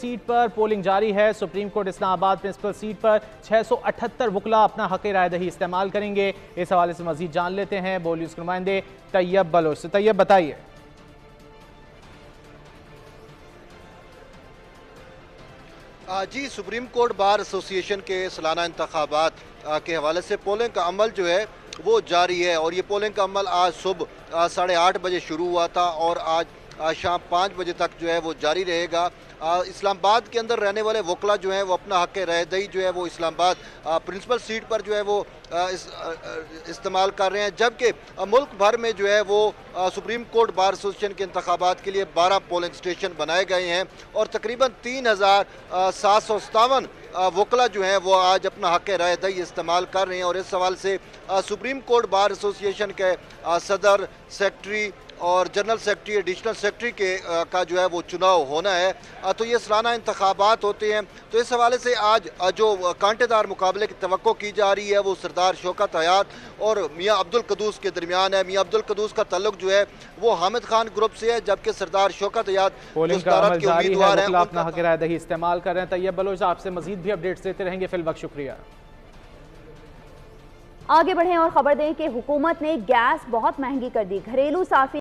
Seat पर polling जारी है। Supreme court Islamabad principal seat पर 678 वुकला अपना हक रायदही इस्तेमाल करेंगे। इस हवाले से मजीद जान लेते हैं बोल न्यूज़ के नुमाइंदे तैयब बलोच से। तैयब बताइए। जी, सुप्रीम कोर्ट बार एसोसिएशन के सालाना इंतखाबात के हवाले से पोलिंग का अमल जो है वो जारी है और ये पोलिंग का अमल आज सुबह 8:30 बजे शुरू हुआ था और आज शाम 5 बजे तक जो है वो जारी रहेगा। इस्लामाबाद के अंदर रहने वाले वकला जो हैं वो अपना हक रहदही जो है वो इस्लामाबाद प्रिंसिपल सीट पर जो है वो इस्तेमाल कर रहे हैं, जबकि मुल्क भर में जो है वो सुप्रीम कोर्ट बार एसोसिएशन के इंतखाबात के लिए 12 पोलिंग स्टेशन बनाए गए हैं और तकरीबन 3757 वकला जो हैं वो आज अपना हक रहदही इस्तेमाल कर रहे हैं। और इस सवाल से सुप्रीम कोर्ट बार एसोसिएशन के सदर, सेक्रेटरी और जनरल सेक्रेटरी, एडिशनल सेक्रेटरी के का जो है वो चुनाव होना है। तो ये सालाना इंतखाबात होते हैं। तो इस हवाले से आज जो कांटेदार मुकाबले की तवक्को की जा रही है वो सरदार शौकत हयात और मियाँ अब्दुल कदूस के दरमियान है। मियाँ अब्दुल कदूस का ताल्लुक जो है वो हामिद खान ग्रुप से है, जबकि सरदार शौकत हयात पोलिंग का अमल जारी है, वकला अपना हक रायदही इस्तेमाल कर रहे हैं। तैयब बलोच आपसे मजीद भी अपडेट्स देते रहेंगे। फिल वक्त शुक्रिया। आगे बढ़ें और खबर दें कि हुकूमत ने गैस बहुत महंगी कर दी। घरेलू साफी